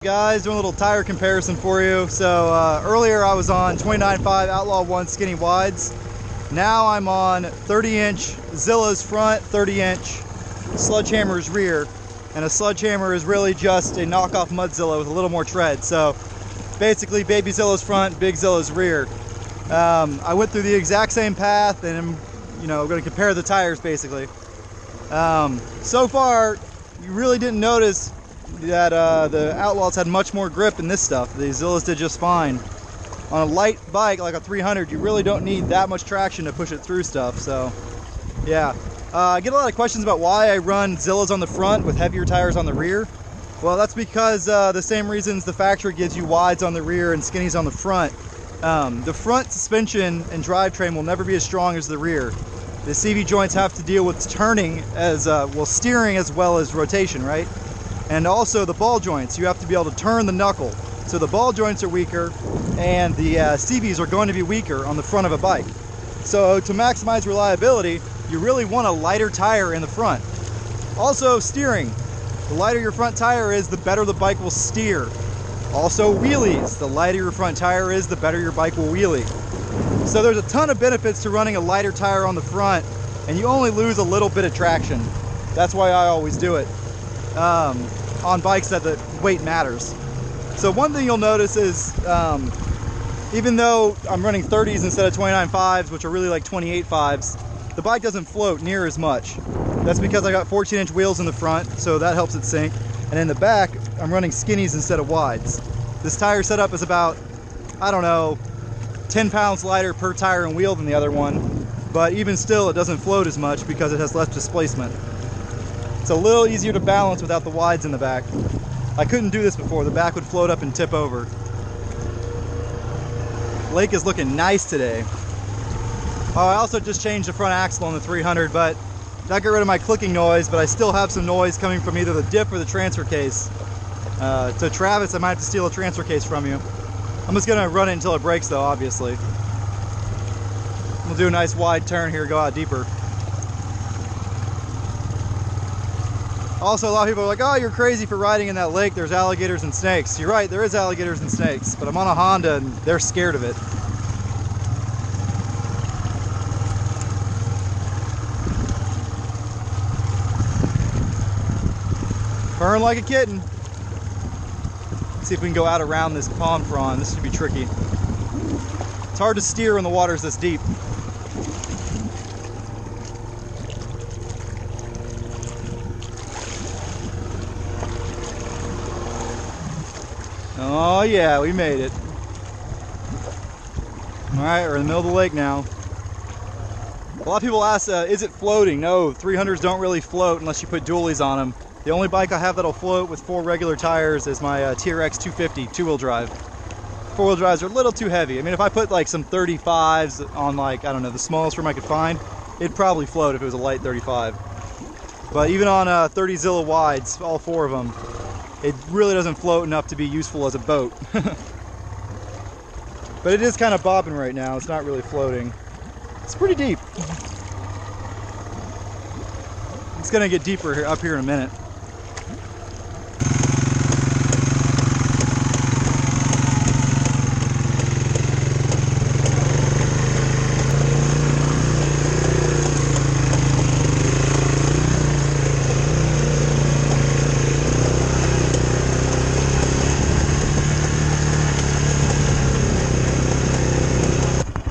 Guys, doing a little tire comparison for you. So earlier I was on 29.5 Outlaw 1 skinny wides. Now I'm on 30-inch Zilla's front, 30-inch Sledgehammer's rear. And a Sledgehammer is really just a knockoff Mudzilla with a little more tread. So basically baby Zilla's front, big Zilla's rear. I went through the exact same path and I'm going to compare the tires basically. So far you really didn't notice that the Outlaws had much more grip in this stuff. The Zillas did just fine. On a light bike like a 300, you really don't need that much traction to push it through stuff. So yeah, I get a lot of questions about why I run Zillas on the front with heavier tires on the rear. Well, that's because the same reasons the factory gives you wides on the rear and skinnies on the front. The front suspension and drivetrain will never be as strong as the rear. The CV joints have to deal with turning as steering as well as rotation, right? And also the ball joints, you have to be able to turn the knuckle. So the ball joints are weaker and the CVs are going to be weaker on the front of a bike. So to maximize reliability, you really want a lighter tire in the front. Also steering. The lighter your front tire is, the better the bike will steer. Also wheelies. The lighter your front tire is, the better your bike will wheelie. So there's a ton of benefits to running a lighter tire on the front, and you only lose a little bit of traction. That's why I always do it. On bikes that the weight matters. So one thing you'll notice is even though I'm running 30s instead of 29.5s, which are really like 28.5s, the bike doesn't float near as much. That's because I got 14-inch wheels in the front, so that helps it sink. And in the back, I'm running skinnies instead of wides. This tire setup is about, I don't know, 10 pounds lighter per tire and wheel than the other one, but even still it doesn't float as much because it has less displacement. It's a little easier to balance without the wides in the back. I couldn't do this before. The back would float up and tip over. Lake is looking nice today. Oh, I also just changed the front axle on the 300, but that got rid of my clicking noise, but I still have some noise coming from either the diff or the transfer case. To Travis, I might have to steal a transfer case from you. I'm just gonna run it until it breaks though, obviously. We'll do a nice wide turn here, go out deeper. Also, a lot of people are like, oh, you're crazy for riding in that lake. There's alligators and snakes. You're right, there is alligators and snakes, but I'm on a Honda and they're scared of it. Purring like a kitten. Let's see if we can go out around this pond prawn. This should be tricky. It's hard to steer when the water's this deep. Oh yeah, we made it. Alright, we're in the middle of the lake now. A lot of people ask, is it floating? No, 300s don't really float unless you put dualies on them. The only bike I have that'll float with 4 regular tires is my TRX 250 two-wheel drive. Four-wheel drives are a little too heavy. I mean, if I put like some 35s on like, I don't know, the smallest room I could find, it'd probably float if it was a light 35. But even on 30 Zilla wides, all 4 of them, it really doesn't float enough to be useful as a boat. But it is kind of bobbing right now. It's not really floating. It's pretty deep. It's gonna get deeper here, up here in a minute.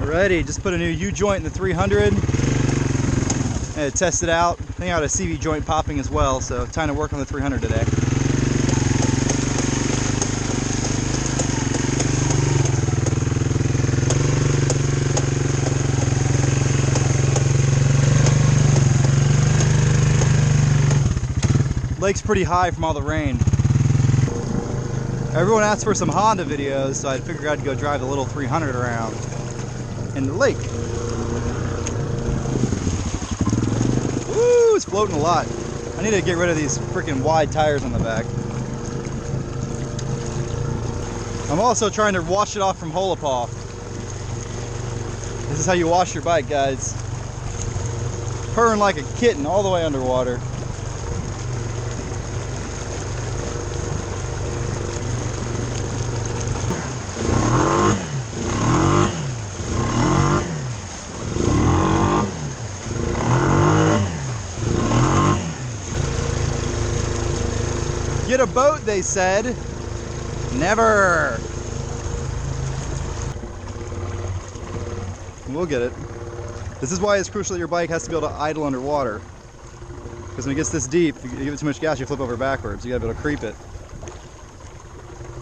Alrighty, just put a new U-joint in the 300 and test it out. I think I got a CV joint popping as well, so time to work on the 300 today. Lake's pretty high from all the rain. Everyone asked for some Honda videos, so I figured I'd go drive the little 300 around in the lake. Woo, it's floating a lot. I need to get rid of these freaking wide tires on the back. I'm also trying to wash it off from Holopaw. This is how you wash your bike, guys. Purring like a kitten all the way underwater. get a boat, they said. Never. We'll get it. This is why it's crucial that your bike has to be able to idle underwater. Because when it gets this deep, if you give it too much gas, you flip over backwards. You gotta be able to creep it.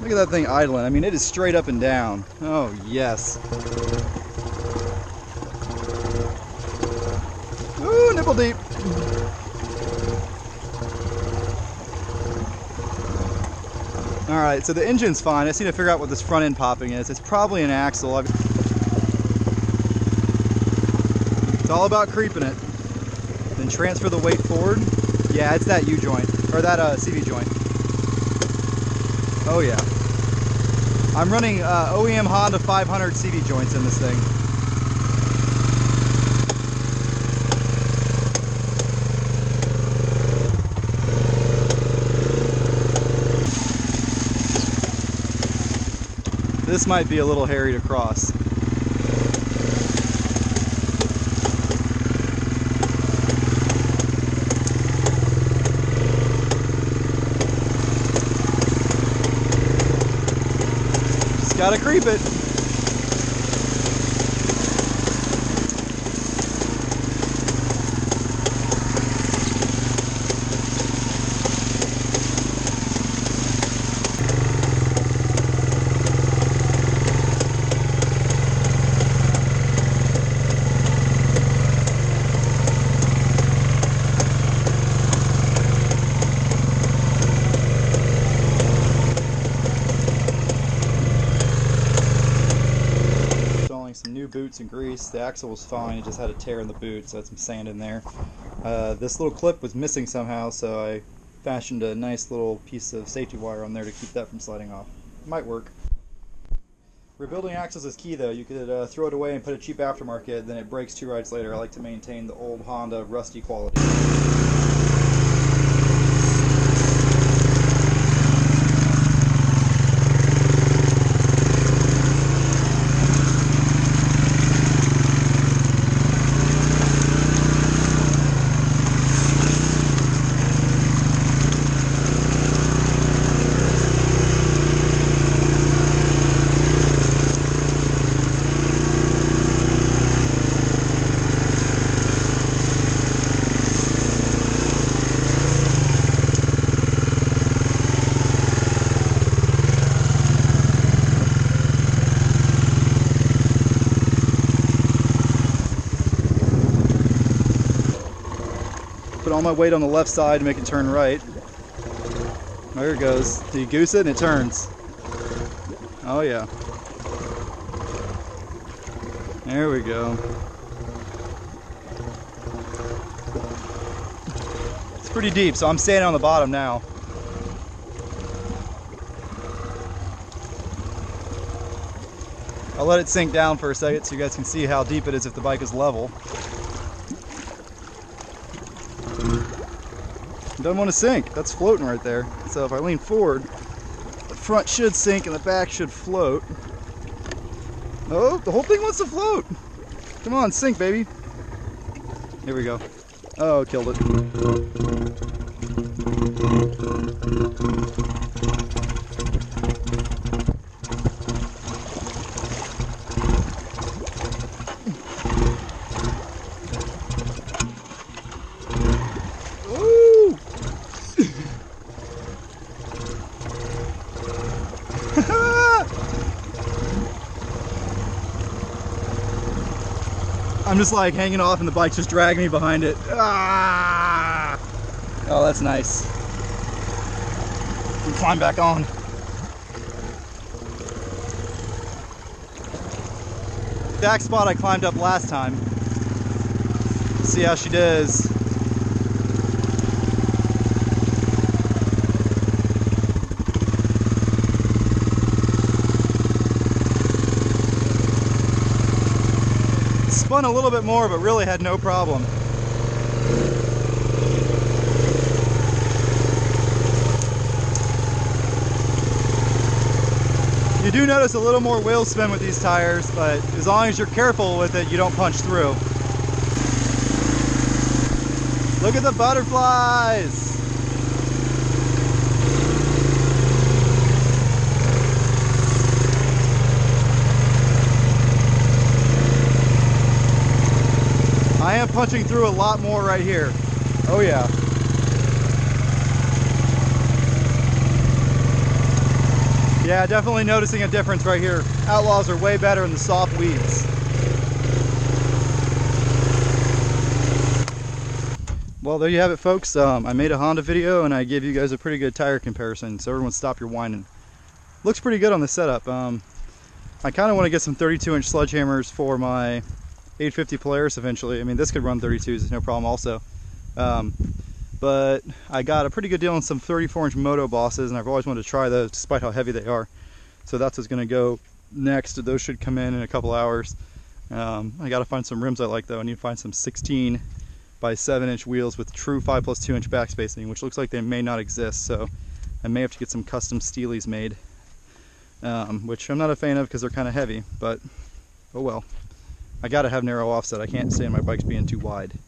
Look at that thing idling. I mean, it is straight up and down. Oh, yes. Ooh, nipple deep. All right, so the engine's fine. I just need to figure out what this front end popping is. It's probably an axle. It's all about creeping it. Then transfer the weight forward. Yeah, it's that U-joint, or that CV joint. Oh yeah. I'm running OEM Honda 500 CV joints in this thing. This might be a little hairy to cross. Just gotta creep it. Some new boots and grease. The axle was fine, it just had a tear in the boot, so I had some sand in there. This little clip was missing somehow, so I fashioned a nice little piece of safety wire on there to keep that from sliding off. It might work. Rebuilding axles is key though. You could throw it away and put a cheap aftermarket, then it breaks 2 rides later. I like to maintain the old Honda rusty quality. Put all my weight on the left side to make it turn right. There it goes. Do you goose it and it turns? Oh yeah. There we go. It's pretty deep, so I'm standing on the bottom now. I'll let it sink down for a second so you guys can see how deep it is if the bike is level. Doesn't want to sink. That's floating right there. So if I lean forward, the front should sink and the back should float. Oh, the whole thing wants to float. Come on, sink, baby. Here we go. Oh, killed it. I'm just like hanging off and the bike's just dragging me behind it. Ah! Oh, that's nice. We climb back on. Back spot I climbed up last time. See how she does. Spun a little bit more, but really had no problem. You do notice a little more wheel spin with these tires, but as long as you're careful with it, you don't punch through. Look at the butterflies! punching through a lot more right here. Oh yeah. Yeah, definitely noticing a difference right here. Outlaws are way better in the soft weeds. Well, there you have it, folks. I made a Honda video and I gave you guys a pretty good tire comparison, so everyone stop your whining. Looks pretty good on the setup. I kind of want to get some 32-inch sledgehammers for my 850 Polaris eventually. I mean, this could run 32s, no problem also. But I got a pretty good deal on some 34-inch Moto Bosses, and I've always wanted to try those despite how heavy they are. So that's what's going to go next. Those should come in a couple hours. I got to find some rims I like though. I need to find some 16 by 7-inch wheels with true 5+2-inch back spacing, which looks like they may not exist. So I may have to get some custom Steelies made, which I'm not a fan of because they're kind of heavy, but oh well. I got to have narrow offset. I can't stand my bikes being too wide.